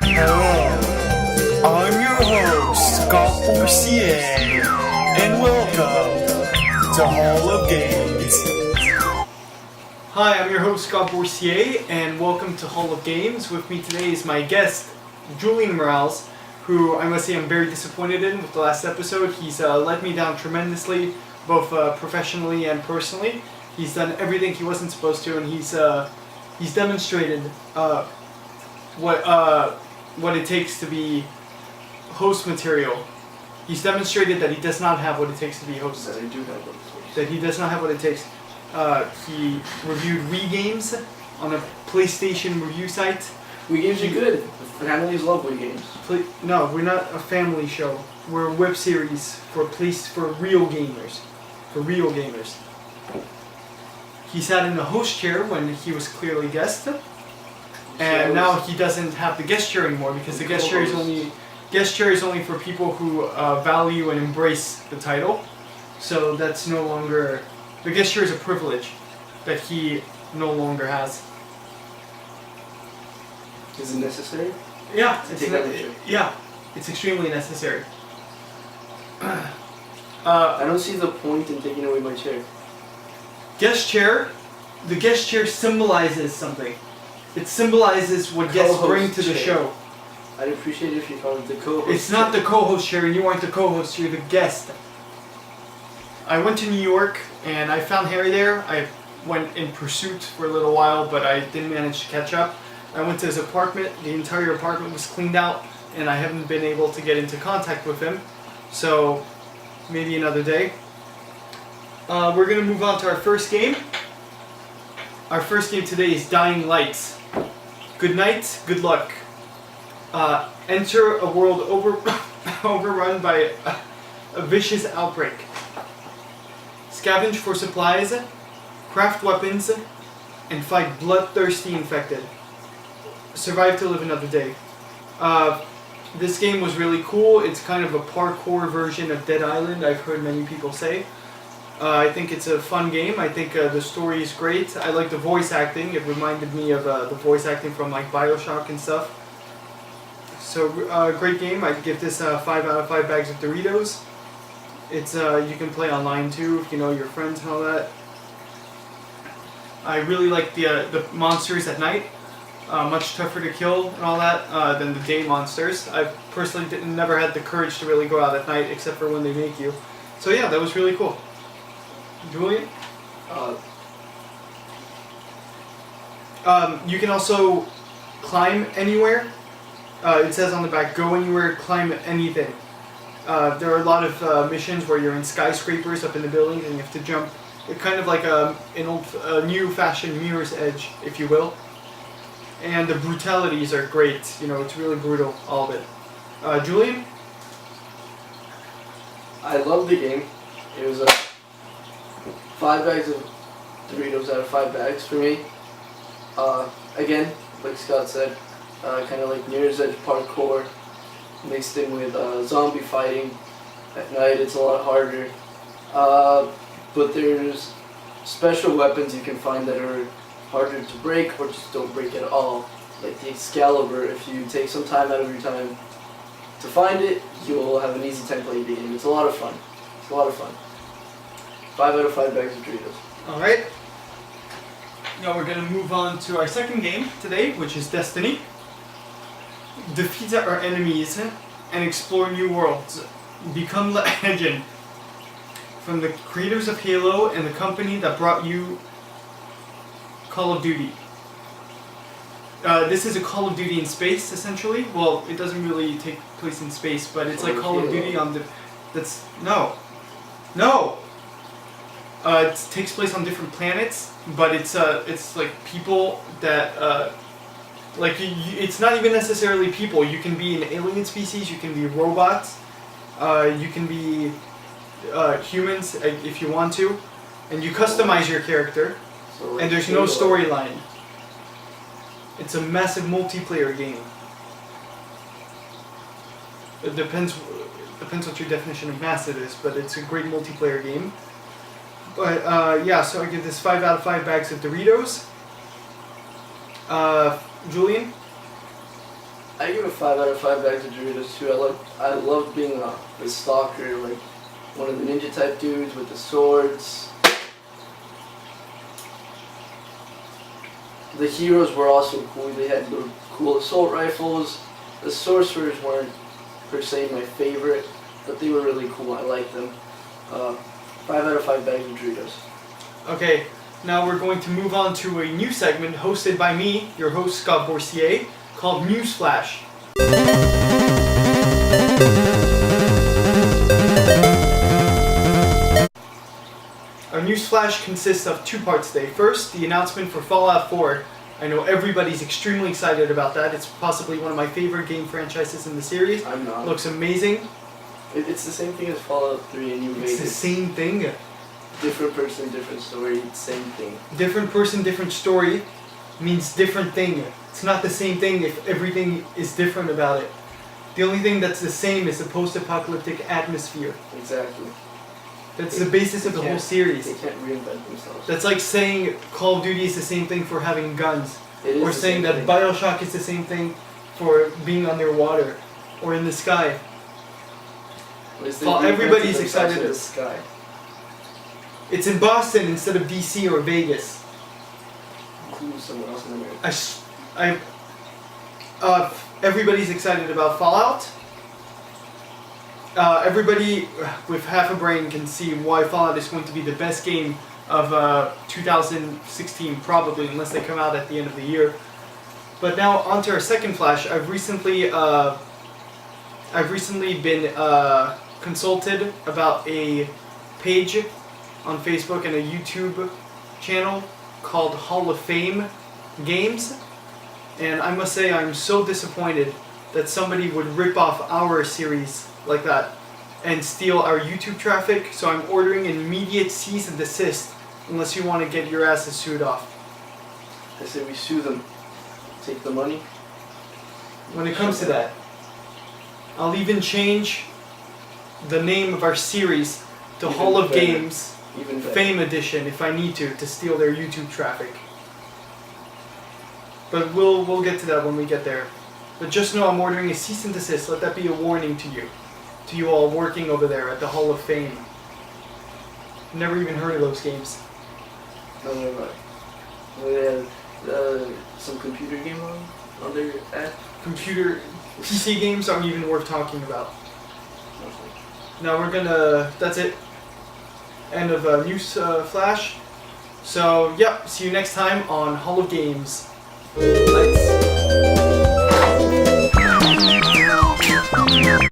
Hello, I'm your host, Scott Boursier, and welcome to Hall of Games. Hi, I'm your host Scott Boursier, and welcome to Hall of Games. With me today is my guest, Julian Morales, who I must say I'm very disappointed in with the last episode. He's let me down tremendously, both professionally and personally. He's done everything he wasn't supposed to, and he's demonstrated what it takes to be host material. He's demonstrated that he does not have what it takes to be host. That I do have what it takes. That he does not have what it takes. He reviewed Wii games on a PlayStation review site. Wii games are good. The families love Wii games. No, we're not a family show. We're a web series for real gamers. For real gamers. He sat in the host chair when he was clearly guest. And now he doesn't have the guest chair anymore because the guest chair is only for people who value and embrace the title. So that's no longer, the guest chair is a privilege that he no longer has. Is it necessary? Yeah, it's extremely necessary. I don't see the point in taking away my chair. The guest chair symbolizes something. It symbolizes what guests bring to the show. I'd appreciate it if you called it the co-host. It's not the co-host chair, and you aren't the co-host, you're the guest. I went to New York, and I found Harry there. I went in pursuit for a little while, but I didn't manage to catch up. I went to his apartment. The entire apartment was cleaned out, and I haven't been able to get into contact with him. So, maybe another day. We're going to move on to our first game. Our first game today is Dying Light. Good night, good luck. Enter a world overrun by a vicious outbreak. Scavenge for supplies, craft weapons, and fight bloodthirsty infected. Survive to live another day. This game was really cool. It's kind of a parkour version of Dead Island, I've heard many people say. I think it's a fun game. I think the story is great. I like the voice acting. It reminded me of the voice acting from like Bioshock and stuff. So great game. I'd give this 5 out of 5 bags of Doritos. It's you can play online too if you know your friends and all that. I really like the monsters at night. Much tougher to kill and all that than the day monsters. I personally never had the courage to really go out at night except for when they make you. So yeah, that was really cool. Julian? You can also climb anywhere. It says on the back, go anywhere, climb anything. There are a lot of missions where you're in skyscrapers up in the buildings and you have to jump. It's kind of like a new-fashioned Mirror's Edge, if you will. And the brutalities are great. You know, it's really brutal, all of it. Julian? I love the game. It was 5 bags of Doritos out of 5 bags for me. Again, like Scott said, kind of like Mirror's Edge parkour mixed in with zombie fighting. At night it's a lot harder. But there's special weapons you can find that are harder to break or just don't break at all. Like the Excalibur, if you take some time out of your time to find it, you'll have an easy time playing the game. It's a lot of fun. It's a lot of fun. 5 out of 5 bags of Doritos. Alright. Now we're going to move on to our second game today, which is Destiny. Defeat our enemies and explore new worlds. Become the engine. From the creators of Halo and the company that brought you Call of Duty. This is a Call of Duty in space, essentially. Well, it doesn't really take place in space, but it's like Call of Duty on the... That's... No! No! It takes place on different planets, but it's like people that... it's not even necessarily people. You can be an alien species, you can be robots, you can be humans if you want to, and you customize your character. And there's no storyline. It's a massive multiplayer game. It depends what your definition of massive is, but it's a great multiplayer game. But yeah, so I give this 5 out of 5 bags of Doritos. Julian? I give it 5 out of 5 bags of Doritos too. I love being the stalker, like one of the ninja type dudes with the swords. The heroes were also cool. They had the cool assault rifles. The sorcerers weren't per se my favorite, but they were really cool. I liked them. 5 out of 5 bags of Doritos. Okay, now we're going to move on to a new segment hosted by me, your host Scott Boursier, called Newsflash. Our Newsflash consists of 2 parts today. First, the announcement for Fallout 4. I know everybody's extremely excited about that. It's possibly one of my favorite game franchises in the series. I'm not. Looks amazing. It's the same thing as Fallout 3 and New Vegas. It's the same thing. Different person, different story, same thing. Different person, different story means different thing. It's not the same thing if everything is different about it. The only thing that's the same is the post-apocalyptic atmosphere. Exactly. That's the basis of the whole series. They can't reinvent themselves. That's like saying Call of Duty is the same thing for having guns. It is Or the saying same that thing. Bioshock is the same thing for being underwater or in the sky. At least they Well, reinvented everybody's themselves excited. in the sky. It's in Boston instead of DC or Vegas. Include someone else in America. Everybody's excited about Fallout. Everybody with half a brain can see why Fallout is going to be the best game of 2016, probably, unless they come out at the end of the year. But now on to our second flash. I've recently been consulted about a page on Facebook and a YouTube channel called Hall of Fame Games, and I must say I'm so disappointed that somebody would rip off our series like that and steal our YouTube traffic, so I'm ordering an immediate cease and desist unless you want to get your asses sued off. I say we sue them. Take the money. When it comes to that, I'll even change the name of our series to Even Hall of better. Games Even better. Fame Edition if I need to steal their YouTube traffic. But we'll get to that when we get there. But just know I'm ordering a cease and desist. Let that be a warning to you all working over there at the Hall of Fame. Never even heard of those games. No, no, no. They had some computer game on their app. Computer PC games aren't even worth talking about. Nothing. Now that's it. End of news flash. So, yep, see you next time on Hall of Games. Lights.